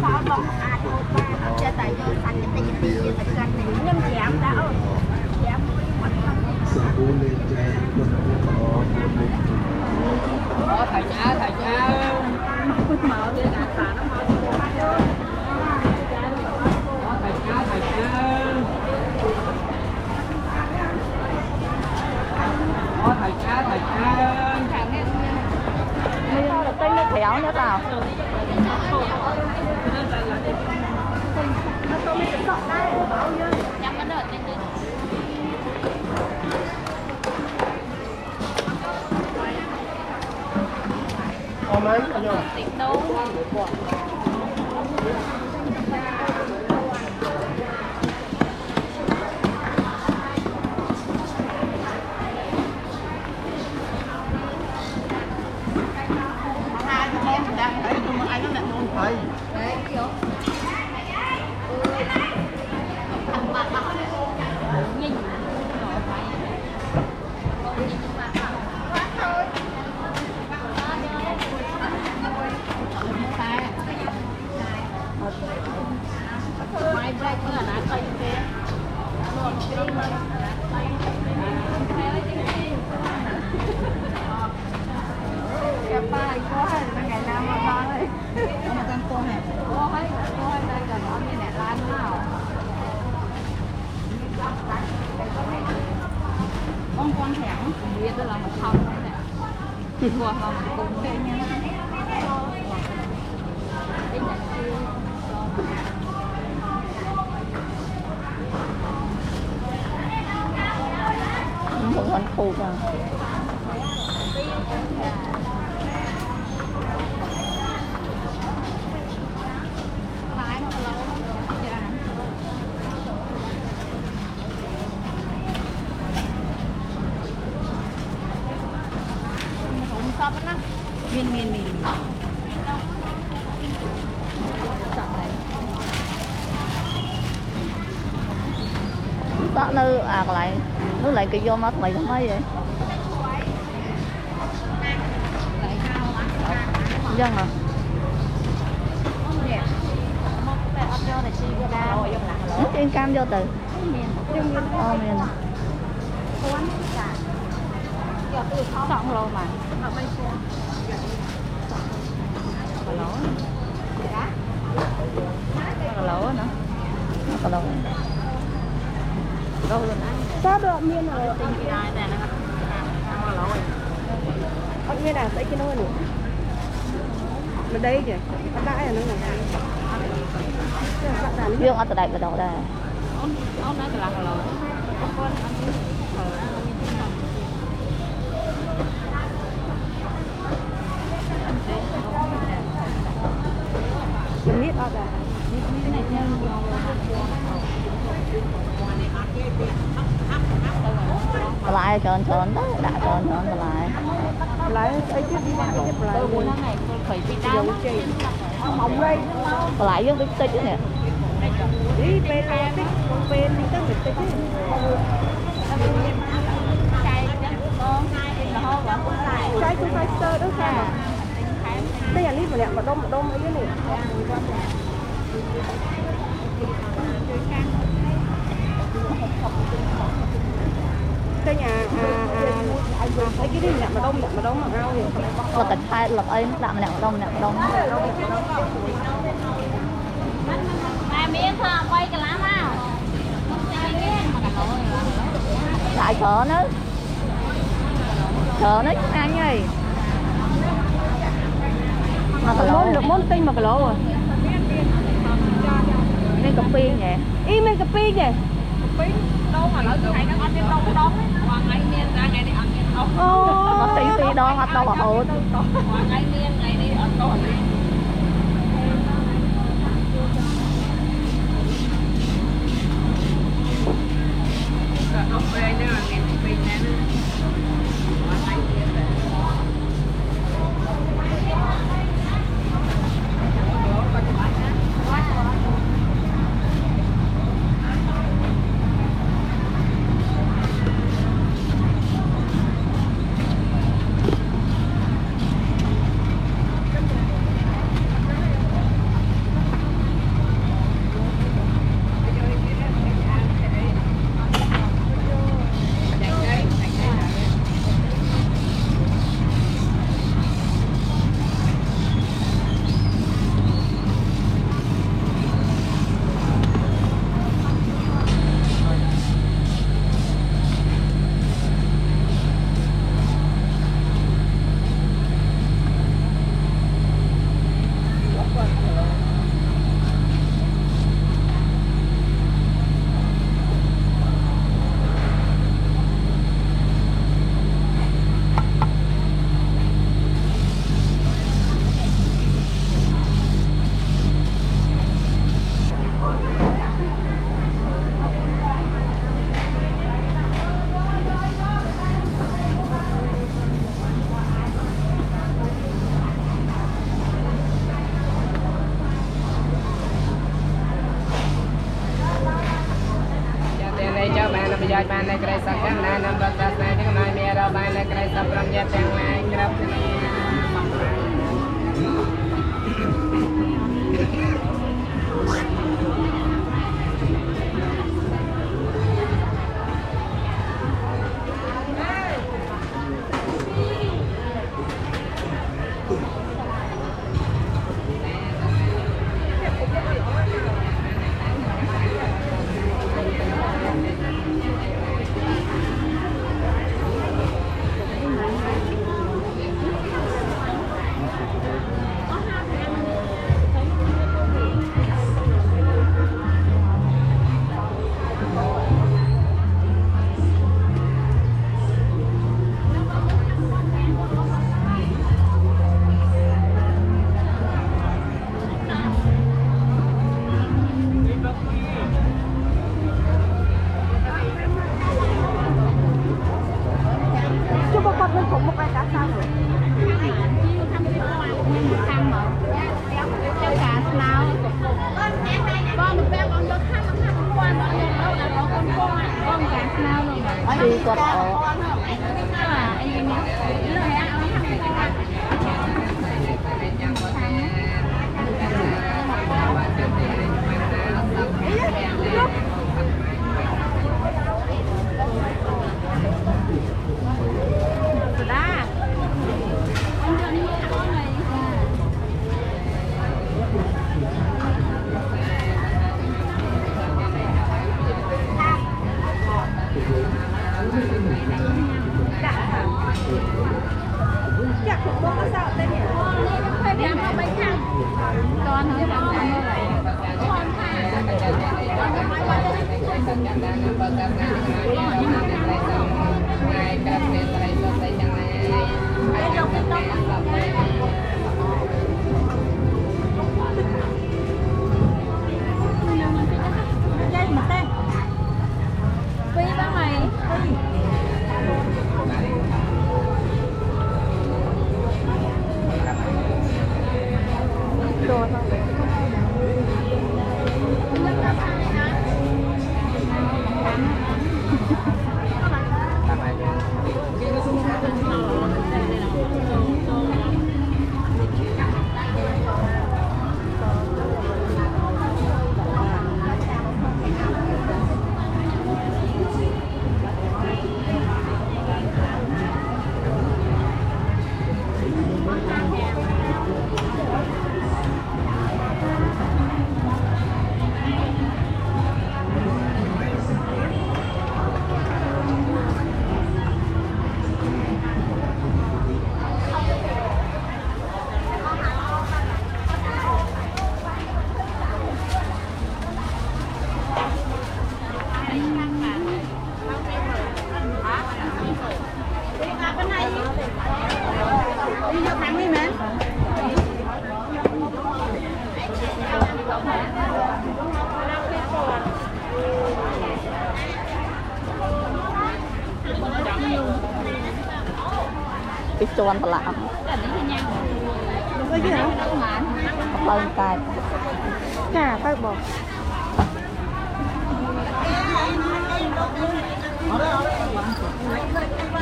sao bằng ai hộp ba nó chơi tại vô thành cái tiền tại gần này nhưng giảm đã giảm mình thầy cha quyết mở đi là nó mở thầy cha bây giờ là tên nó khéo nhá tao nó tôi mới chọn đây bảo vô nhắm cái đợt tên tên mấy tiền đâu con hẻm biết đó là một thông này vừa không cùng thế nha một con khô cả miên đó nữ lại nó lại cái vô mất mày không mấy vậy dân à nó tiên cam vô từ miền xong rồi mà lỗ nữa đâu luôn sao được miên rồi tình cái ai này nó lỗ ở nghe nào sẽ cái nôi nữa bên đây kìa bắt đãi là nó này riêng ở từ đây vào đầu đây ông nói là lỗ con biết ở đây lại tròn đó đã tròn lại ấy chứ đi lại phải bị đau mỏng đây lại với cái tích nè đi về tích về đi tới tích trái của trái sơ đó sao đây là nít mà đông ấy cái này cái nhà thấy cái đi mà đông mà ao gì là tịch hai lập ấy làm nè đông mà miếng thôi quay cái lá nào lại sợ nó ăn nhỉ mà cái món tinh mà cái lỗ rồi mấy cà phê vậy ý mấy cà phê vậy đâu mà lỡ thầy nó ăn trên đâu đó hoàng ngày miên ra ngày đi ăn trên đâu nó tí đó ăn đâu mà ổn hoàng ngày miên ngày đi ăn đâu ông về nữa là ngày phi nè hoàng ngày miên về อยมาในกระสับกันนานำรักษาในทั้งนายเมียเราไปในกระสับรำยาแตงนายครับđi quật ở cái tròn tạt lạm cái gì hả? lên cài Chà phải bò.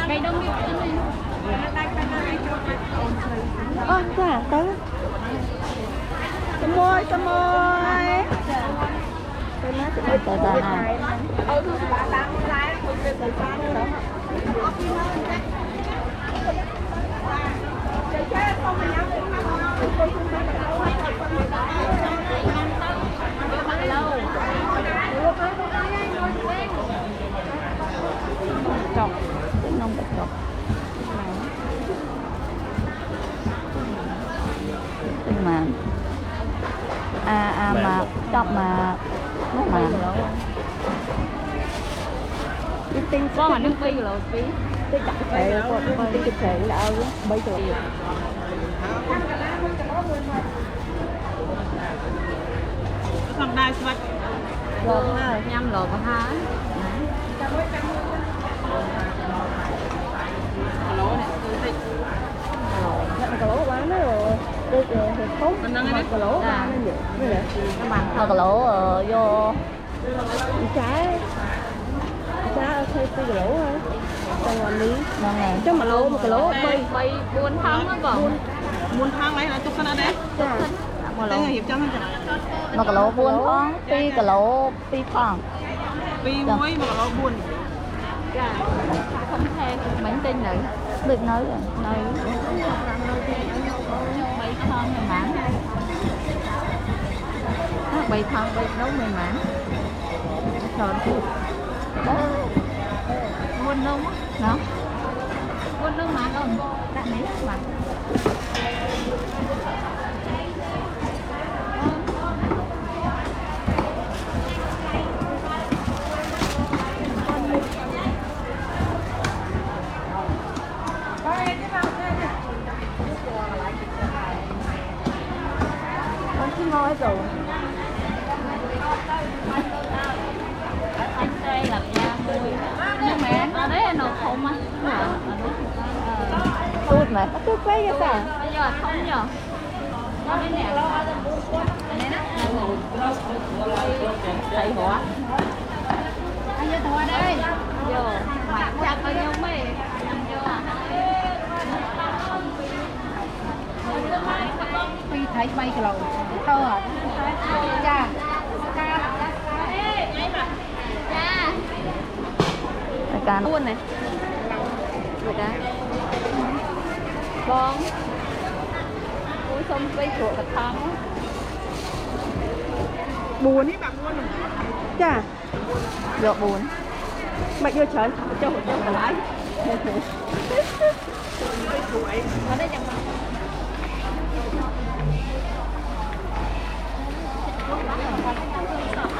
Cây đông Chà tới. Cảm ơn. Tôi nói tụi tờ ra này chọc. nông bạch chọc nhưng mà mà chọc mà nó mà Cái tinh con mà nước phi rồi phi cái chặt thể của cái thể là bây giờ còn đai sạch nhâm lột và há cà lỗ bán nó rồi tôi thì tốt cà lỗ bán nó vậy nó bằng thơ cà lỗ vô trái thêm 2 kg thôi. Còn là lý. Ngon này. Chứ mà lỗ 1 kg bay. Bay buôn thắng á còn. Muôn thang lấy là chục cân ở đấy. Dạ. Một Đây lỗ. là hiệp cho mình. 1 kg buôn phong, 2 kg 2 phong. Vì muối 1 kg buồn. Dạ. Không theo bánh tinh nữa. Được nói rồi. Nói. Bay thon mềm mắn. Bay thon bay nấu mềm mắn. Tròn. Đó. Buôn nông á. Nó. Buôn nông mắn không? Đã mấy mắn. Con chim nói rồi. Anh trai lập ra mùi. Nhưng mà ở đấy nó không á. Tút mà. Tôi quay vậy sao? Bây giờ không nhờ. Nó bên nè. Đây đó. Thầy hỏa. Anh vô thua đây. Vô. Mặt chặt bao nhiêu mấy. Anh vô à. Phi thấy bay cái lầu. Tơ à? Cha. Cá Buôn này. Rồi đó. Bon. Ui xong cây chuột thật thơm á. Buồn ý bạn buồn rồi. Cha. Dọc buồn. Mày vô chợ cho cả lái. Ở đây chẳng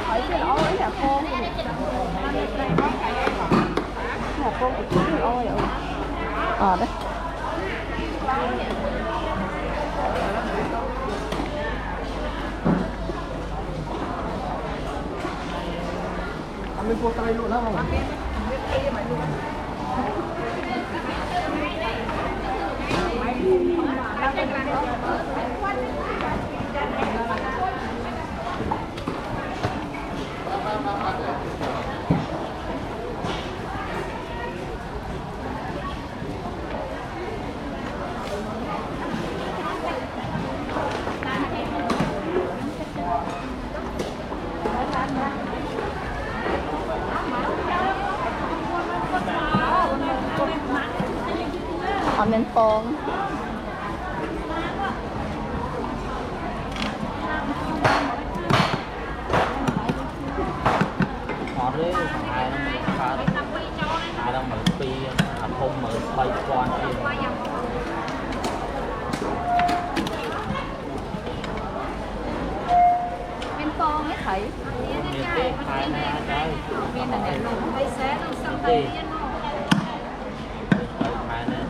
Ở cái lỗ ấy là con. Là con ở chính ôi rồi. Đấy. Mình vô tay luôn đó không? Ở bên phong. Họ đấy hai đồng mở pi không mở bay quan bên con ấy thầy. miền tây hai trái Bên là nhà luôn. tây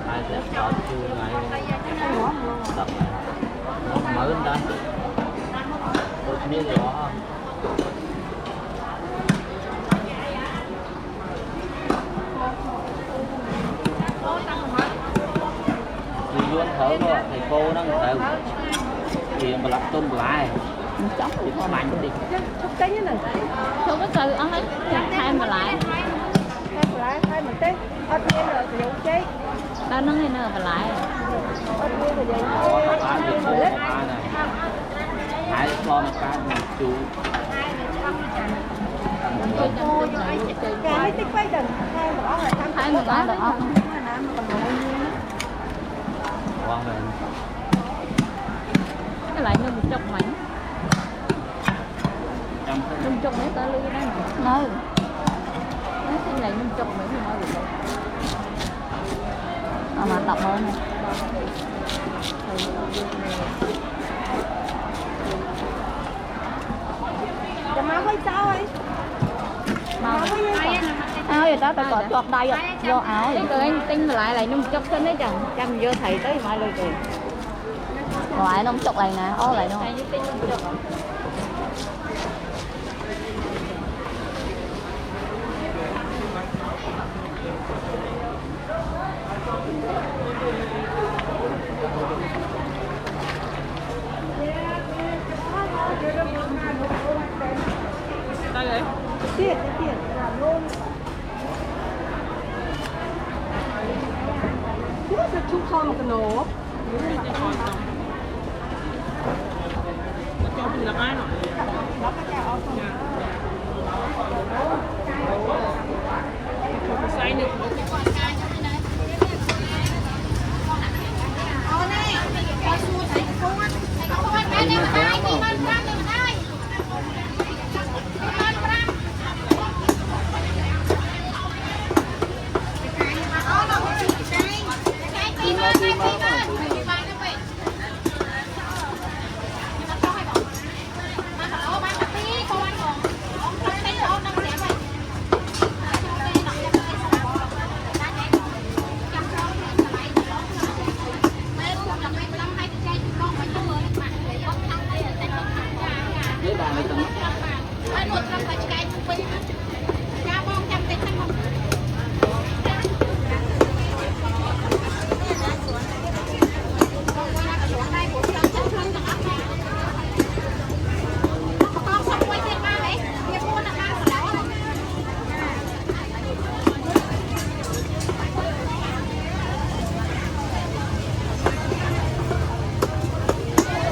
hai sẽ có chưa ngày tập mở lên đây một miếng rõ thì luôn thở rồi thầy cô nó thở thì mà lập tôn lại Chóc. thì có mạnh đi Chút cái như này. Không có từ ăn ấy. Thay mà lại. Hai mình tới. Ở trên rồi thì giống chết. Tao nâng lên nữa mà lại. Ở trên rồi vậy. hai thì cô hai này hai con cá chú Cả mấy tích quay đừng. Hai mà đó là thăm. Thay mà lại được không? con này Cái lại như một chục mảnh. trong Một chục mấy tao lưu đó. Nói. Nó xin lại một chục mấy thì nói được đâu. Mà đọc hơn này. Dạ má quay sao ấy? Mà Áo vậy đó, phải có chọt đây rồi. Vô áo cái vậy. từ anh tinh mà lại nó một chục thôi đấy chẳng. Chăm vô thầy tới mai lưu tiền. Ngoài nó không chọc lại nè. Ô lại đâu. Thầy với tinh một chục. Tiền, tiền. Làm luôn. một cái nổ. cho mình là ai rồi.